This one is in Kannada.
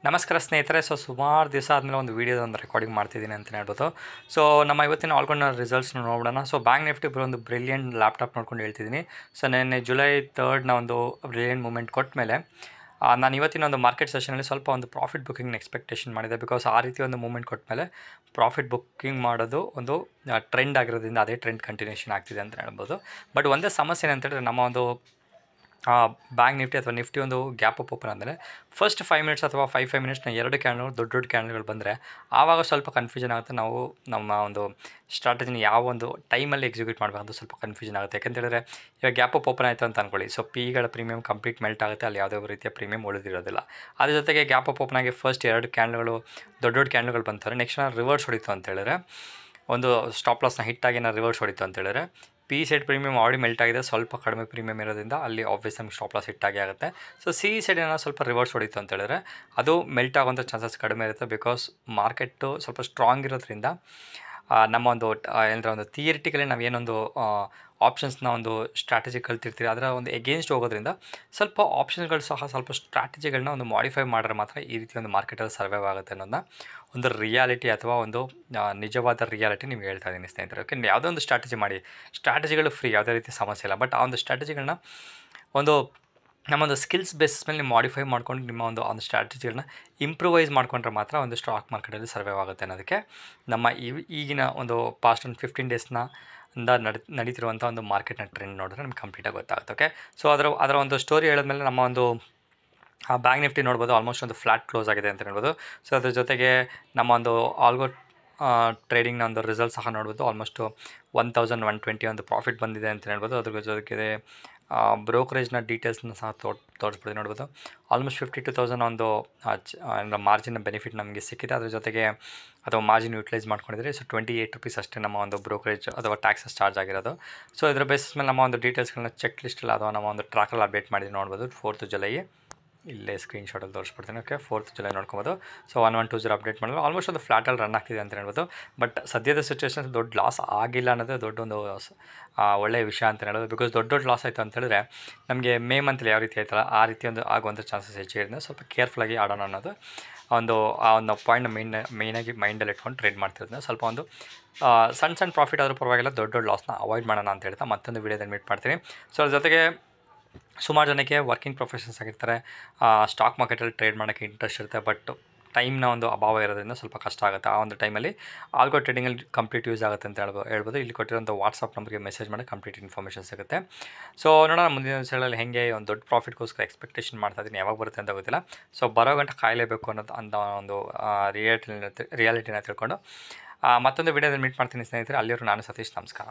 ನಮಸ್ಕಾರ ಸ್ನೇಹಿತರೆ. ಸುಮಾರು ದಿವಸ ಆದಮೇಲೆ ಒಂದು ವೀಡಿಯೋದೊಂದು ರೆಕಾರ್ಡಿಂಗ್ ಮಾಡ್ತಿದ್ದೀನಿ ಅಂತಲೇ ಹೇಳ್ಬೋದು. ನಮ್ಮ ಇವತ್ತಿನ ಆಲ್ಕೊಂಡ ರಿಸಲ್ಟ್ಸ್ನ ನೋಡೋಣ. ಬ್ಯಾಂಕ್ ನಿಫ್ಟಿ ಒಂದು ಬ್ರಿಲಿಯಂಟ್ ಲ್ಯಾಪ್ಟಾಪ್ ನೋಡ್ಕೊಂಡು ಹೇಳ್ತಿದ್ದೀನಿ. ನೆನ್ನೆ ಜುಲೈ 3ನ ಒಂದು ಬ್ರಿಲಿಯಂಟ್ ಮೂಮೆಂಟ್ ಕೊಟ್ಟ ಮೇಲೆ ನಾನು ಇವತ್ತಿನ ಒಂದು ಮಾರ್ಕೆಟ್ ಸೆಷನಲ್ಲಿ ಸ್ವಲ್ಪ ಒಂದು ಪ್ರಾಫಿಟ್ ಬುಕ್ಕಿಂಗ್ನ ಎಕ್ಸ್ಪೆಕ್ಟೇಷನ್ ಮಾಡಿದೆ. ಬಿಕಾಸ್ ಆ ರೀತಿ ಒಂದು ಮೂಮೆಂಟ್ ಕೊಟ್ಟ ಮೇಲೆ ಪ್ರಾಫಿಟ್ ಬುಕ್ಕಿಂಗ್ ಮಾಡೋದು ಒಂದು ಟ್ರೆಂಡ್ ಆಗಿರೋದ್ರಿಂದ ಅದೇ ಟ್ರೆಂಡ್ ಕಂಟಿನ್ಯೂಷನ್ ಆಗ್ತಿದೆ ಅಂತ ಹೇಳ್ಬೋದು. ಬಟ್ ಒಂದೇ ಸಮಸ್ಯೆ ಏನಂತೇಳಿದ್ರೆ, ನಮ್ಮ ಒಂದು ಬ್ಯಾಂಕ್ ನಿಫ್ಟಿ ಅಥವಾ ನಿಫ್ಟಿ ಒಂದು ಗ್ಯಾಪ್ ಅಪ್ ಓಪನ್ ಅಂದರೆ ಫಸ್ಟ್ 5 ಮಿನಿಟ್ಸ್ ಅಥವಾ 5 ಮಿನಿಟ್ಸ್ನ 2 ಕ್ಯಾಂಡಲ್ಗಳು ದೊಡ್ಡ ಕ್ಯಾಂಡಲ್ಗಳು ಬಂದರೆ ಆವಾಗ ಸ್ವಲ್ಪ ಕನ್ಫ್ಯೂಷನ್ ಆಗುತ್ತೆ. ನಾವು ನಮ್ಮ ಒಂದು ಸ್ಟ್ರಾಟಜಿನ ಯಾವ ಒಂದು ಟೈಮಲ್ಲಿ ಎಕ್ಸಿಕ್ಯೂಟ್ ಮಾಡಬೇಕಂತ ಸ್ವಲ್ಪ ಕನ್ಫ್ಯೂಷನ್ ಆಗುತ್ತೆ. ಯಾಕೆಂತೇಳಿದ್ರೆ, ಇವಾಗ ಗ್ಯಾಪ್ ಅಪ್ ಓಪನ್ ಆಯಿತು ಅಂತ ಅಂದ್ಕೊಳ್ಳಿ, ಪಿಗಳ ಪ್ರೀಮಿಯಮ್ ಕಂಪ್ಲೀಟ್ ಮೆಲ್ಟ್ ಆಗುತ್ತೆ, ಅಲ್ಲಿ ಯಾವುದೇ ರೀತಿಯ ಪ್ರೀಮಿಯಮ್ ಉಳಿದಿರೋದಿಲ್ಲ. ಅದ್ರ ಜೊತೆಗೆ ಗ್ಯಾಪ್ ಅಪ್ ಓಪನ್ ಆಗಿ ಫಸ್ಟ್ 2 ಕ್ಯಾಂಡಲ್ಗಳು ದೊಡ್ಡ ಕ್ಯಾಂಡಲ್ಗಳು ಬಂತಾರೆ. ನೆಕ್ಸ್ಟ್ ರಿವರ್ಸ್ ಹೊಡಿತು ಅಂತೇಳಿದ್ರೆ, ಒಂದು ಸ್ಟಾಪ್ ಲಾಸ್ನ ಹಿಟ್ಟಾಗಿ ರಿವರ್ಸ್ ಹೊಡಿತು ಅಂತೇಳಿದ್ರೆ, P side premium already melt ಆಗಿದೆ, ಸ್ವಲ್ಪ ಕಡಿಮೆ ಪ್ರೀಮಿಯಮ್ ಇರೋದ್ರಿಂದ ಅಲ್ಲಿ ಆಬ್ವಿಯಸ್ ನಮ್ಗೆ ಸ್ಟಾಪ್ ಲಾಸ್ ಹಿಟ್ಟಾಗಿ ಆಗುತ್ತೆ. ಸಿ ಸೈಡ್ ಏನೋ ಸ್ವಲ್ಪ ರಿವರ್ಸ್ ಹೊಡಿತು ಅಂತ ಹೇಳಿದ್ರೆ ಅದು ಮೆಲ್ಟ್ ಆಗೋಂಥ ಚಾನ್ಸಸ್ ಕಡಿಮೆ ಇರುತ್ತೆ. ಬಿಕಾಸ್ ಮಾರ್ಕೆಟು ಸ್ವಲ್ಪ ಸ್ಟ್ರಾಂಗ್ ಇರೋದ್ರಿಂದ ನಮ್ಮ ಒಂದು ಏನಂದರೆ ಒಂದು ಥಿಯರಿಟಿಕಲಿ ನಾವೇನೊಂದು ಆಪ್ಷನ್ಸ್ನ ಒಂದು ಸ್ಟ್ರಾಟಜಿ ಕಲ್ತಿರ್ತೀವಿ, ಅದರ ಒಂದು ಎಗೇನ್ಸ್ಟ್ ಹೋಗೋದ್ರಿಂದ ಸ್ವಲ್ಪ ಆಪ್ಷನ್ಗಳು ಸಹ ಸ್ವಲ್ಪ ಸ್ಟ್ರಾಟಜಿಗಳನ್ನ ಒಂದು ಮಾಡಿಫೈ ಮಾಡಿದ್ರೆ ಮಾತ್ರ ಈ ರೀತಿ ಒಂದು ಮಾರ್ಕೆಟಲ್ಲಿ ಸರ್ವೈವ್ ಆಗುತ್ತೆ ಅನ್ನೋದನ್ನ ಒಂದು ರಿಯಾಲಿಟಿ ಅಥವಾ ಒಂದು ನಿಜವಾದ ರಿಯಾಲಿಟಿ ನಿಮ್ಗೆ ಹೇಳ್ತಾ ಇದ್ದೀನಿ ಸ್ನೇಹಿತರೆ. ಓಕೆ, ಯಾವುದೋ ಒಂದು ಸ್ಟ್ರಾಟಜಿ ಮಾಡಿ, ಸ್ಟ್ರಾಟಜಿಗಳು ಫ್ರೀ, ಯಾವುದೇ ರೀತಿ ಸಮಸ್ಯೆ ಇಲ್ಲ. ಬಟ್ ಆ ಒಂದು ಸ್ಟ್ರಾಟಜಿಗಳನ್ನ ನಮ್ಮೊಂದು ಸ್ಕಿಲ್ಸ್ ಬೇಸಿಸ್ ಮೇಲೆ ನೀವು ಮಾಡಿಫೈ ಮಾಡ್ಕೊಂಡು ನಿಮ್ಮ ಒಂದು ಸ್ಟ್ರಾಟಜಿಗಳನ್ನ ಇಂಪ್ರೂವೈಸ್ ಮಾಡ್ಕೊಂಡ್ರೆ ಮಾತ್ರ ಒಂದು ಸ್ಟಾಕ್ ಮಾರ್ಕೆಟಲ್ಲಿ ಸರ್ವೈವ್ ಆಗುತ್ತೆ ಅನ್ನೋದಕ್ಕೆ ನಮ್ಮ ಈಗಿನ ಒಂದು ಪಾಸ್ಟ್ ಒಂದು 15 ಡೇಸ್ನ ನಡೀತಿರುವಂಥ ಒಂದು ಮಾರ್ಕೆಟ್ನ ಟ್ರೆಂಡ್ ನೋಡಿದ್ರೆ ನಿಮ್ಗೆ ಕಂಪ್ಲೀಟಾಗಿ ಗೊತ್ತಾಗುತ್ತೆ. ಓಕೆ, ಅದರ ಒಂದು ಸ್ಟೋರಿ ಹೇಳಿದ್ಮೇಲೆ ನಮ್ಮ ಒಂದು ಬ್ಯಾಂಕ್ ನಿಫ್ಟಿ ನೋಡ್ಬೋದು ಆಲ್ಮೋಸ್ಟ್ ಒಂದು ಫ್ಲಾಟ್ ಕ್ಲೋಸ್ ಆಗಿದೆ ಅಂತ ಹೇಳ್ಬೋದು. ಅದ್ರ ಜೊತೆಗೆ ನಮ್ಮ ಒಂದು ಆಲ್ಗೋ ಟ್ರೇಡಿಂಗ್ನ ಒಂದು ರಿಸಲ್ಟ್ ಸಹ ನೋಡ್ಬೋದು. ಆಲ್ಮೋಸ್ಟು 1120 ಒಂದು ಪ್ರಾಫಿಟ್ ಬಂದಿದೆ ಅಂತ ಹೇಳ್ಬೋದು. ಅದ್ರ ಜೊತೆಗೆ ಬ್ರೋಕರೇಜ್ನ ಡೀಟೇಲ್ಸ್ನ ಸಹ ತೋರಿಸ್ಬೋದು ನೋಡ್ಬೋದು. ಆಲ್ಮೋಸ್ಟ್ 52,000 ಒಂದು ಮಾರ್ಜಿನ್ ಬೆನಿಫಿಟ್ ನಮಗೆ ಸಿಕ್ಕಿದೆ. ಅದ್ರ ಜೊತೆಗೆ ಅಥವಾ ಮಾರ್ಜಿನ್ ಯೂಟಿಲೈಸ್ ಮಾಡ್ಕೊಂಡಿದ್ರೆ 28 ರೂಪೀಸ್ ಅಷ್ಟೇ ನಮ್ಮ ಒಂದು ಬ್ರೋಕರೇಜ್ ಅಥವಾ ಟ್ಯಾಕ್ಸಸ್ ಚಾರ್ಜ್ ಆಗಿರೋದು. ಇದರ ಬೇಸಿಸ್ ಮೇಲೆ ನಮ್ಮ ಒಂದು ಡೀಟೇಲ್ಸ್ಗಳನ್ನ ಚೆಕ್ ಲಿಸ್ಟಲ್ಲಿ ಅಥವಾ ನಮ್ಮ ಒಂದು ಟ್ರ್ಯಾಕಲ್ಲಿ ಅಪ್ಡೇಟ್ ಮಾಡಿ ನೋಡ್ಬೋದು. 4th ಜುಲೈ ಇಲ್ಲೇ ಸ್ಕ್ರೀನ್ಶಾಟಲ್ಲಿ ತೋರಿಸ್ಬಿಡ್ತೀನಿ. ಓಕೆ, 4th ಜುಲೈ ನೋಡ್ಕೊಬೋದು. 1120 ಅಪ್ಡೇಟ್ ಮಾಡಿದ್ರು ಆಲ್ಮೋಸ್ಟ್ ಒಂದು ಫ್ಲಾಟಲ್ಲಿ ರನ್ ಆಗ್ತಿದೆ ಅಂತ ಹೇಳ್ಬೋದು. ಬಟ್ ಸದ್ಯದ ಸಿಚುವೇಷನ್ಸ್ ದೊಡ್ಡ ಲಾಸ್ ಆಗಿಲ್ಲ ಅನ್ನೋದೇ ದೊಡ್ಡ ಒಂದು ಒಳ್ಳೆಯ ವಿಷಯ ಅಂತ ಹೇಳೋದು. ಬಿಕಾಸ್ ದೊಡ್ಡ ಲಾಸ್ ಆಯಿತು ಅಂತ ಹೇಳಿದ್ರೆ ನಮಗೆ ಮೇ ಮಂತಲ್ಲಿ ಯಾವ ರೀತಿ ಆಯ್ತಲ್ಲ ಆ ರೀತಿ ಒಂದು ಆಗುವಂಥ ಚಾನ್ಸಸ್ ಹೆಚ್ಚಿರೋದ್ರಿಂದ ಸ್ವಲ್ಪ ಕೇರ್ಫುಲ್ಲಾಗಿ ಆಡೋಣ ಅನ್ನೋದು ಆ ಒಂದು ಪಾಯಿಂಟ್ನ ಮೇಯ್ನಾಗಿ ಮೈಂಡಲ್ಲಿ ಇಟ್ಕೊಂಡು ಟ್ರೇಡ್ ಮಾಡ್ತಿರೋದ್ರಿಂದ ಸ್ವಲ್ಪ ಒಂದು ಸಣ್ಣ ಪ್ರಾಫಿಟ್ ಆದರೂ ಪರವಾಗಿಲ್ಲ, ದೊಡ್ಡ ಲಾಸ್ನ ಅವಾಯ್ಡ್ ಮಾಡೋಣ ಅಂತ ಹೇಳ್ತಾ ಮತ್ತೊಂದು ವೀಡಿಯೋದಲ್ಲಿ ಮೀಟ್ ಮಾಡ್ತೀನಿ. ಅದ್ರ ಜೊತೆಗೆ ಸುಮಾರು ಜನಕ್ಕೆ ವರ್ಕಿಂಗ್ ಪ್ರೊಫೆಷನ್ಸ್ ಆಗಿರ್ತಾರೆ, ಸ್ಟಾಕ್ ಮಾರ್ಕೆಟಲ್ಲಿ ಟ್ರೇಡ್ ಮಾಡೋಕ್ಕೆ ಇಂಟ್ರೆಸ್ಟ್ ಇರುತ್ತೆ. ಬಟ್ ಟೈಮ್ನ ಒಂದು ಅಭಾವ ಇರೋದ್ರಿಂದ ಸ್ವಲ್ಪ ಕಷ್ಟ ಆಗುತ್ತೆ. ಆ ಒಂದು ಟೈಮಲ್ಲಿ ಆಲ್ಗೋ ಟ್ರೇಡಿಂಗಲ್ಲಿ ಕಂಪ್ಲೀಟ್ ಯೂಸ್ ಆಗುತ್ತೆ ಅಂತ ಹೇಳ್ಬೋದು. ಇಲ್ಲಿ ಕೊಟ್ಟಿರೋಂಥ ವಾಟ್ಸಪ್ ನಂಬರ್ಗೆ ಮೆಸೇಜ್ ಮಾಡಿ ಕಂಪ್ಲೀಟ್ ಇನ್ಫಾರ್ಮೇಷನ್ ಸಿಗುತ್ತೆ. ನೋಡೋಣ ಮುಂದಿನ ದಿವಸಗಳಲ್ಲಿ ಹೆಂಗೆ ಒಂದು ದೊಡ್ಡ ಪ್ರಾಫಿಟ್ಗೋಸ್ಕರ ಎಕ್ಸ್ಪೆಕ್ಟೇಷನ್ ಮಾಡ್ತಾ ಇದ್ದೀನಿ, ಯಾವಾಗ ಬರುತ್ತೆ ಅಂತ ಗೊತ್ತಿಲ್ಲ. ಬರೋ ಗಂಟೆ ಕಾಯಲೇಬೇಕು ಅಂತ ಒಂದು ರಿಯಾಲಿಟಿನ ತಿಳ್ಕೊಂಡು ಮತ್ತೊಂದು ವೀಡಿಯೋದಲ್ಲಿ ಮೀಟ್ ಮಾಡ್ತೀನಿ ಸ್ನೇಹಿತರೆ. ಅಲ್ಲಿಯವರು ನಾನು ಸತೀಶ್, ನಮಸ್ಕಾರ.